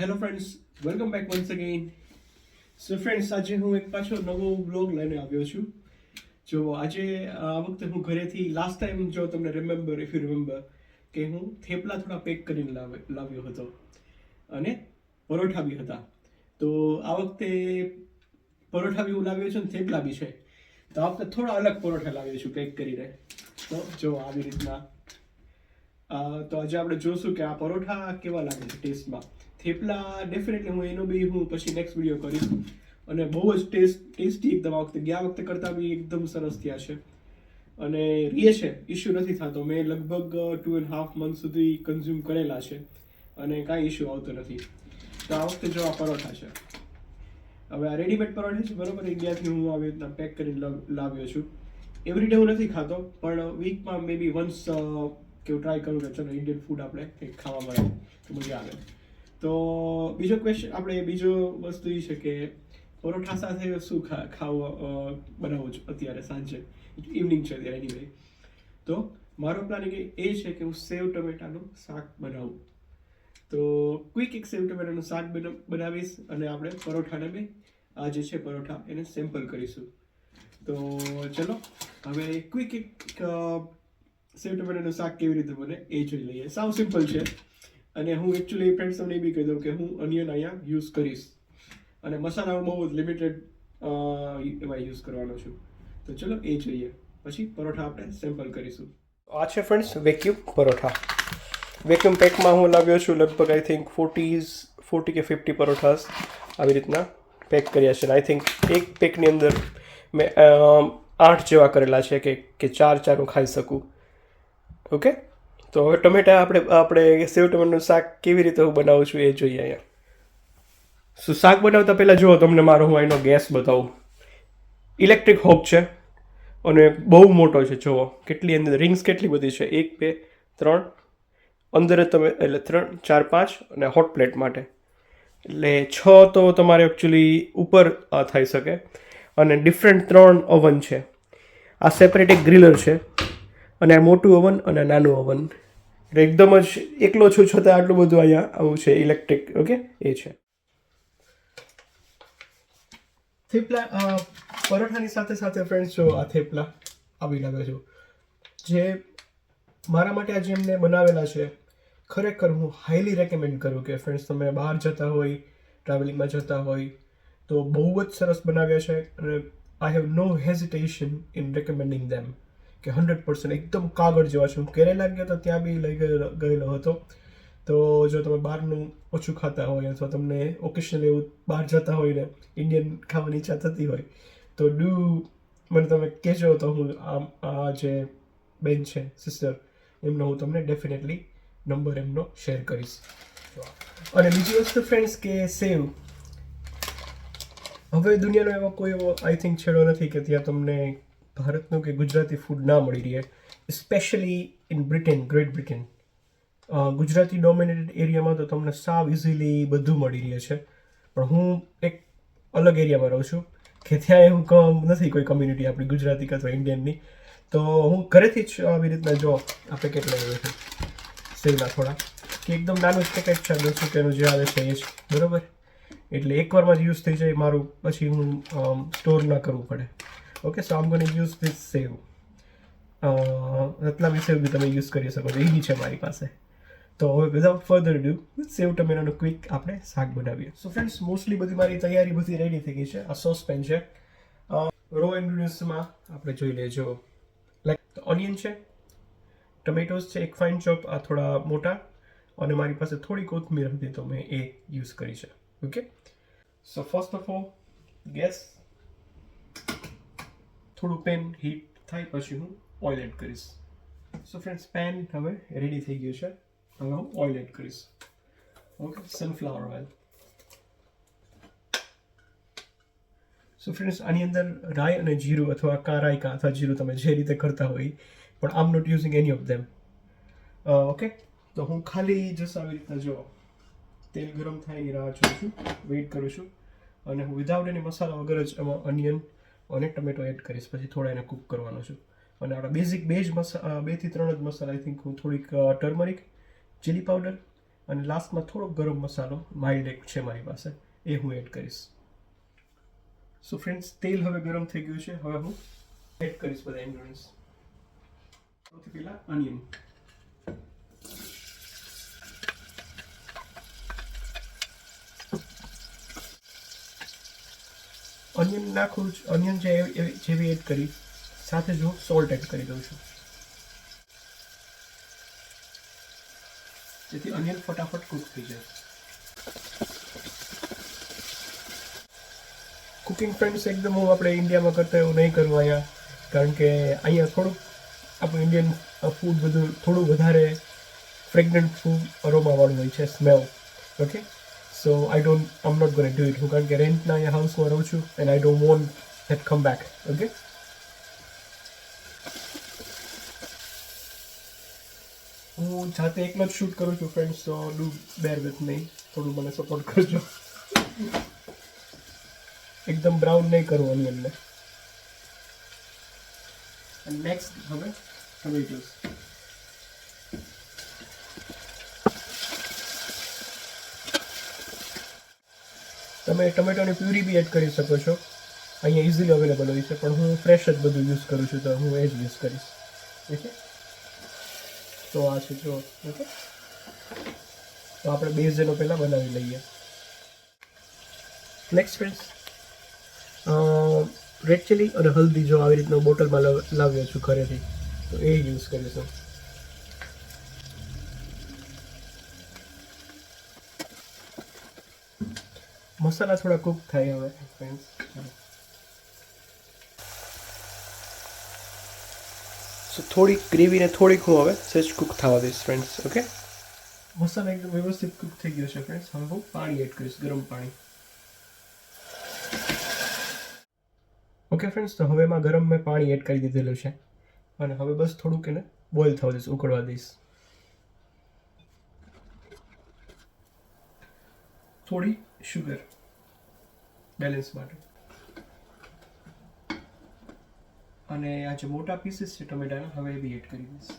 Hello friends, welcome back once again. So friends, આજે હું એક પાછો નવો વ્લોગ લઈને આવ્યો છું. જો આજે આ વખતે હું ઘરેથી લાસ્ટ ટાઈમ જો તમને ઇફ યુ રિમેમ્બર કે હું થેપલા થોડા પેક કરીને લાવ્યો હતો અને પરોઠા બી હતા. તો આ વખતે પરોઠા બી હું લાવ્યો છું અને થેપલા બી છે. તો આ વખતે થોડા અલગ પરોઠા લાવ્યો છું પેક કરીને. તો જો આવી રીતના તો આજે આપણે જોશું કે આ પરોઠા કેવા લાગે છે ટેસ્ટમાં. થેપલા ડેફિનેટલી હું પછી નેક્સ્ટ વિડીયો કરીશ. અને બહુ જ ટેસ્ટી એકદમ આ વખતે ગયા વખતે કરતાં બી એકદમ સરસ થયા છે અને રીએ છે, ઇશ્યુ નથી થતો. મેં લગભગ 2.5 મંથ સુધી કન્ઝ્યુમ કરેલા છે અને કાંઈ ઇશ્યુ આવતો નથી. તો આ વખતે જો આ પરોઠા છે, હવે આ રેડીમેડ પરોઠા છે બરોબર, ઇન્ડિયાથી હું આવી રીતના પેક કરીને લાવ્યો છું. એવરીડે હું નથી ખાતો, પણ વીકમાં મે બી વન્સ કેવું ટ્રાય કરું કે ચલો ઇન્ડિયન ફૂડ આપણે કંઈક ખાવા મળે તો મજા આવે. તો બીજો વસ્તુ એ છે કે પરોઠા સાથે શું ખાવું બનાવું છું અત્યારે સાંજે, ઇવનિંગ છે અત્યારે એનીવે. તો મારો પ્લાનિંગ એ છે કે હું સેવ ટમેટાનું શાક બનાવું. તો ક્વિક એક સેવ ટમેટાનું શાક બનાવીશ અને આપણે પરોઠાને બી આ જે છે પરોઠા એને સેમ્પલ કરીશું. તો ચલો હવે ક્વિક એક સેવ ટમેટાનું શાક કેવી રીતે બને એ જોઈ લઈએ. સાવ સિમ્પલ છે અને હું એકચ્યુઅલી ફ્રેન્ડ્સ તમને એ બી કહી દઉં કે હું અનિયન અહીંયા યુઝ કરીશ અને મસાલા બહુ લિમિટેડ એમાં યુઝ કરવાનો છું. તો ચલો એ જોઈએ, પછી પરોઠા આપણે સેમ્પલ કરીશું. આ છે ફ્રેન્ડ્સ વેક્યુમ પરોઠા. વેક્યુમ પેકમાં હું લાવ્યો છું લગભગ આઈ થિંક 40 કે 50 પરોઠાસ આવી રીતના પેક કર્યા છે. આઈ થિંક એક પેકની અંદર મેં 8 જેવા કરેલા છે કે ચાર હું ખાઈ શકું. ઓકે, તો હવે ટમેટા આપણે સેવ ટમેટાનું શાક કેવી રીતે હું બનાવું છું એ જોઈએ અહીંયા. સો શાક બનાવતા પહેલાં જુઓ તમને હું અહીંનો ગેસ બતાવું. ઇલેક્ટ્રિક હોબ છે અને બહુ મોટો છે. જુઓ કેટલી અંદર રિંગ્સ કેટલી બધી છે, 1 2 3 અંદર તમે એટલે 3 4 5 અને હોટ પ્લેટ માટે એટલે 6 તો તમારે એકચ્યુઅલી ઉપર થઈ શકે. અને ડિફરન્ટ 3 ઓવન છે. આ સેપરેટ એક ગ્રીલર છે અને આ મોટું ઓવન અને નાનું ઓવન. એકદમ જ એકલો છું છતાં આટલું બધું અહીંયા આવું છે ઇલેક્ટ્રિક. ઓકે, એ છે. થેપલા પરોઠાની સાથે સાથે ફ્રેન્ડ્સ જો આ થેપલા આવી લાગે છે જે મારા માટે આજે એમને બનાવેલા છે. ખરેખર હું હાઈલી રેકમેન્ડ કરું કે ફ્રેન્ડ્સ તમે બહાર જતા હોય, ટ્રાવેલિંગમાં જતા હોય તો બહુ જ સરસ બનાવ્યા છે અને I have no hesitation in recommending them કે 100% એકદમ કાગળ જેવા છે. હું કેરેલા ગયો તો ત્યાં બી લઈ ગયેલો હતો. તો જો તમે બહારનું ઓછું ખાતા હોય અથવા તમને ઓકેશનલી એવું બહાર જતા હોય ને ઇન્ડિયન ખાવાની ઈચ્છા થતી હોય તો મને તમે કહેજો તો હું આ જે બેન છે સિસ્ટર એમનો હું તમને ડેફિનેટલી નંબર એમનો શેર કરીશ. અને બીજી વસ્તુ ફ્રેન્ડ્સ કે સેવ, હવે દુનિયાનો એવો આઈ થિંક છેડો નથી કે ત્યાં તમને ભારતનું કે ગુજરાતી ફૂડ ના મળી રહે. Specially in great Britain. Gujarati dominated એરિયામાં તો તમને સાવ ઇઝીલી બધું મળી રહે છે. પણ હું એક અલગ એરિયામાં રહું છું કે ત્યાં એવું નથી કોઈ કમ્યુનિટી આપણી ગુજરાતી કે અથવા ઇન્ડિયનની. તો હું ઘરેથી જ આવી રીતના જો આ પેકેટ લઈ આવ્યો છું સેવના થોડા, કે એકદમ નાનું જ પેકેટ છે 10 રૂપિયાનું જે આવે છે એ જ બરાબર. એટલે એકવારમાં જ યુઝ થઈ જાય મારું, પછી હું સ્ટોર ના કરવું પડે. ઓકે, સો આમ ગોના યુઝ ધીસ સેવ. રતલામી સેવ બી તમે યુઝ કરી શકો છો, એ બી છે મારી પાસે. તો હવે વિધાઉટ ફર્ધર ડુ સેવ ટમેટાનું ક્વિક આપણે શાક બનાવીએ. સો ફ્રેન્ડ્સ, મોસ્ટલી બધી મારી તૈયારી બધી રેડી થઈ ગઈ છે. આ સોસપેન છે. રો ઇન્ગ્રીડિયન્ટ્સમાં આપણે જોઈ લેજો. લાઈક ઓનિયન છે, ટમેટોઝ છે એક ફાઇન ચોપ, આ થોડા મોટા, અને મારી પાસે થોડી કોથમીર હતી તો મેં એ યુઝ કરી છે. Okay, so first of all gas, થોડું પેન હીટ થાય પછી હું ઓઇલ એડ કરીશ. સો ફ્રેન્ડ્સ, પેન હવે રેડી થઈ ગયું છે. હવે હું ઓઇલ એડ કરીશ. Okay, sunflower oil. So friends, આની અંદર રાઈ અને જીરું અથવા રાઈ અથવા જીરું તમે જે રીતે કરતા હોય, પણ am not using any of them. Okay, તો હું ખાલી જસ્ટ આવી રીતના જો તેલ ગરમ થાય એની રાહ જોઉં છું, વેઇટ કરું છું, અને હું વિધાઉટ એની મસાલા વગર જ એમાં ઓનિયન અને ટમેટો એડ કરીશ. પછી થોડા એને કૂક કરવાનો છું. અને આપણા બેઝિક 2 થી 3 જ મસાલા, આઈ થિંક હું થોડીક ટર્મરિક, ચીલી પાવડર અને લાસ્ટમાં થોડો ગરમ મસાલો માઇલ્ડ એક છે મારી પાસે, એ હું એડ કરીશ. સો ફ્રેન્ડ્સ, તેલ હવે ગરમ થઈ ગયું છે. હવે હું એડ કરીશ બધા ઇન્ગ્રેડિયન્ટ્સ. સૌથી પહેલા ઓનિયન. ઓનિયન નાખું, ઓનિયન જેવી એડ કરી સાથે જ હું સોલ્ટ એડ કરી દઉં છું, જેથી ઓનિયન ફટાફટ કૂક થઈ જાય. કુકિંગ ફ્રેન્ડ્સ એકદમ હું આપણે ઇન્ડિયામાં કરતા એવું નહીં કરવું અહીંયા, કારણ કે અહીંયા થોડુંક આપણું ઇન્ડિયન ફૂડ બધું થોડું વધારે ફ્રેગ્રન્ટ ફૂડ અરોમાવાળું હોય છે, smell. Okay, so I am not gonna do it. હું કારણ કે રેન્ટના અહીંયા હાઉસમાં રહું છું and I don't want that come back. Okay, હું જાતે એકલો જ શૂટ કરું છું friends, so do bear with me. થોડું મને સપોર્ટ કરજો. એકદમ બ્રાઉન નહીં કરવું ઓનિયનને. નેક્સ્ટ હવે ટમેટોસ. તમે ટમેટોની પ્યુરી બી એડ કરી શકો છો, અહીંયા ઇઝીલી અવેલેબલ હોય છે, પણ હું ફ્રેશ જ બધું યુઝ કરું છું, તો હું એ જ યુઝ કરીશ. ઓકે, તો આ છે જો. ઓકે, તો આપણે બેઝ એનો પહેલાં બનાવી લઈએ. નેક્સ્ટ ફ્રેન્ડ્સ, રેડ ચીલી અને હલ્દી જો આવી રીતનો બોટલમાં લાવ્યો છું ઘરેથી, તો એ યુઝ કરીશું. મસાલા થોડા કૂક થાય હવે ફ્રેન્ડ્સ. સો થોડીક ગ્રેવીને થોડીક હું હવે સેજ કૂક થવા દઈશ ફ્રેન્ડ્સ. ઓકે, મસાલા એકદમ વ્યવસ્થિત કૂક થઈ ગયો છે ફ્રેન્ડ્સ. હવે હું પાણી એડ કરીશ, ગરમ પાણી. ઓકે ફ્રેન્ડ્સ, તો હવે એમાં ગરમ મેં પાણી એડ કરી દીધેલું છે અને હવે બસ થોડુંક એને બોઇલ થવા દઈશ, ઉકળવા દઈશ. થોડી શુગર બેલેન્સ માટે. અને આ જે મોટા પીસીસ છે ટમેટાના, હવે એ બી એડ કરી દઈશ.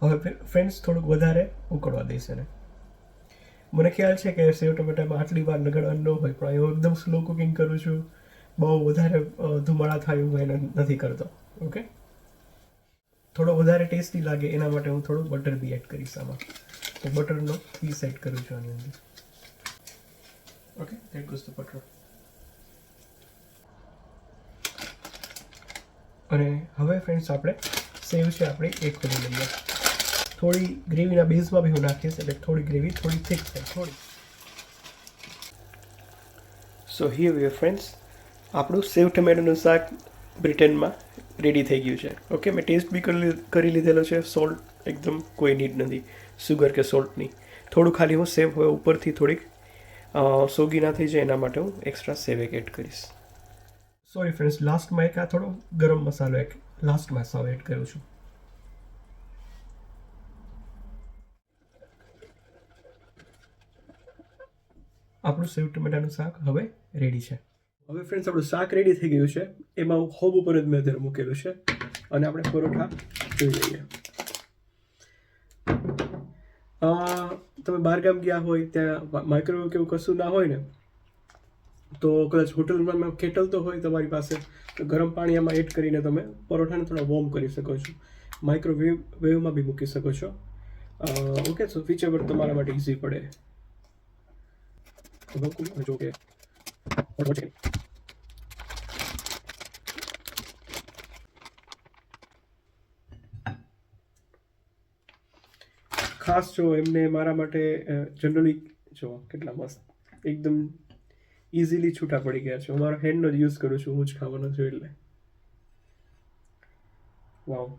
હવે ફ્રેન્ડ્સ થોડુંક વધારે ઉકળવા દઈશ એને. મને ખ્યાલ છે કે સેવ ટમેટામાં આટલી વાર લગાડવાનું ન હોય, પણ હું એકદમ સ્લો કુકિંગ કરું છું, બહુ વધારે ધુમાડા થાય હું એને નથી કરતો. ઓકે, થોડો વધારે ટેસ્ટી લાગે એના માટે હું થોડું બટર બી એડ કરીશ આમાં, તો બટરનો પીસ એડ કરું છું આની અંદર. Okay, that goes the butter. અને હવે ફ્રેન્ડ્સ આપણે સેવ છે આપણી એ ખોલી લઈએ. થોડી ગ્રેવીના બેઝમાં બી હું નાખીશ, એટલે થોડી ગ્રેવી થોડી થીક થાય થોડી. સો હિયર વી આર ફ્રેન્ડ્સ, આપણું સેવ ટમેટાનું શાક બ્રિટનમાં રેડી થઈ ગયું છે. ઓકે, મેં ટેસ્ટ બી કરી લીધેલો છે. સોલ્ટ એકદમ કોઈ નીડ નથી, સુગર કે સોલ્ટની. થોડું ખાલી હું સેવ હવે ઉપરથી થોડીક સોગી ના થઈ જાય એના માટે હું એક્સ્ટ્રા સેવ એક એડ કરીશ. સોરી ફ્રેન્ડ્સ, લાસ્ટમાં એક આ થોડો ગરમ મસાલો એક લાસ્ટમાં સાવ એડ કરું છું. આપણું સેવ ટમેટાનું શાક હવે રેડી છે. હવે ફ્રેન્ડ્સ, આપણું શાક રેડી થઈ ગયું છે. એમાં હોબ ઉપર જ મેં અત્યારે મૂકેલું છે અને આપણે પરોઠા જોઈ લઈએ. તમે બહારગામ ગયા હોય, ત્યાં માઇક્રોવેવ કે એવું કશું ના હોય ને, તો કદાચ હોટલમાં કેટલ તો હોય તમારી પાસે, તો ગરમ પાણી એમાં એડ કરીને તમે પરોઠાને થોડા વોર્મ કરી શકો છો. માઇક્રોવેવમાં બી મૂકી શકો છો. ઓકે, સો વિચ એવર તમારા માટે ઇઝી પડે. જો કે ખાસ જો એમને મારા માટે જનરલી જો કેટલા મસ્ત એકદમ ઇઝીલી છૂટા પડી ગયા છે. હું મારો હેન્ડનો જ યુઝ કરું છું, હું જ ખાવાનો છું એટલે. વાવ.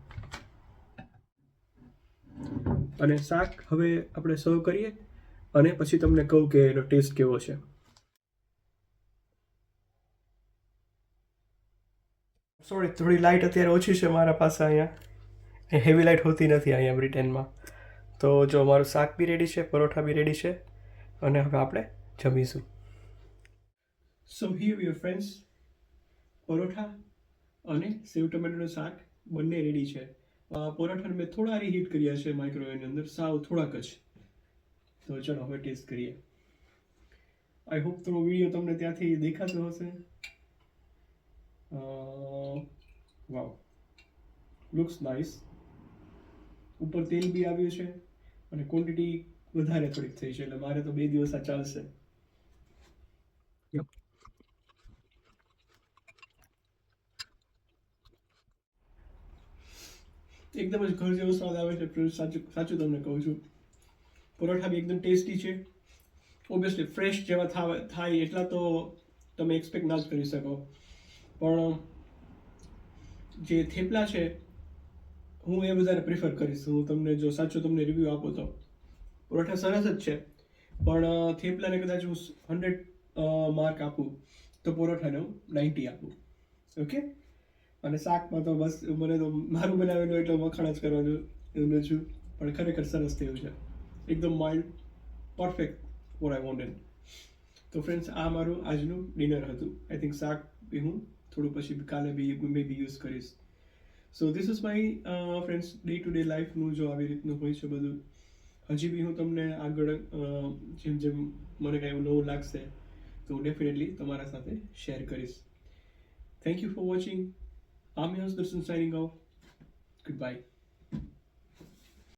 અને શાક હવે આપણે સર્વ કરીએ અને પછી તમને કહું કે એનો ટેસ્ટ કેવો છે. સોરી, થોડી લાઇટ અત્યારે ઓછી છે મારા પાસે અહીંયા. હેવી લાઇટ હોતી નથી અહીંયા બ્રિટનમાં. તો જો મારું શાક બી રેડી છે, પરોઠા બી રેડી છે અને હવે આપણે જમીશું. So here we are friends, paratha અને સેવ ટમેટાનું શાક બંને રેડી છે. પરોઠાને મેં થોડા રીહીટ કર્યા છે માઇક્રોવેવની અંદર, સાવ થોડાક જ. તો ચલો હવે ટેસ્ટ કરીએ. આઈ હોપ તો વિડીયો તમને ત્યાંથી દેખાતો હશે. વાવ, લુક્સ નાઇસ. ઉપર તેલ બી આવ્યું છે અને ક્વોન્ટિટી વધારે થોડીક થઈ છે, એટલે મારે તો 2 દિવસ આ ચાલશે. એકદમ જ ઘર જેવો સ્વાદ આવે છે. સાચું સાચું તમને કહું છું. પરોઠા બી એકદમ ટેસ્ટી છે. ઓબ્વિયસલી ફ્રેશ જેવા થાય એટલા તો તમે એક્સપેક્ટ ના જ કરી શકો, પણ જે થેપલા છે હું એ વધારે પ્રિફર કરીશ. હું તમને જો સાચું તમને રિવ્યૂ આપું તો પરોઠા સરસ જ છે, પણ થેપલાને કદાચ હું 100 માર્ક આપું તો પરોઠાને હું 90 આપું. ઓકે. અને શાકમાં તો બસ મને તો મારું બનાવેલું એટલે વખાણ જ કરવાનું એવું છું, પણ ખરેખર સરસ થયું છે. એકદમ mild, perfect what I wanted. તો ફ્રેન્ડ્સ, આ મારું આજનું ડિનર હતું. આઈ થિંક શાક બી હું થોડું પછી કાલે બી મે બી યુઝ કરીશ. So this is my friends day to day લાઈફનું જો આવી રીતનું હોય છે બધું. હજી બી હું તમને આગળ જેમ જેમ મને કાંઈ નવું લાગશે તો હું ડેફિનેટલી તમારા સાથે શેર કરીશ. Thank you for watching. I'm Yas Darshan signing off. Goodbye.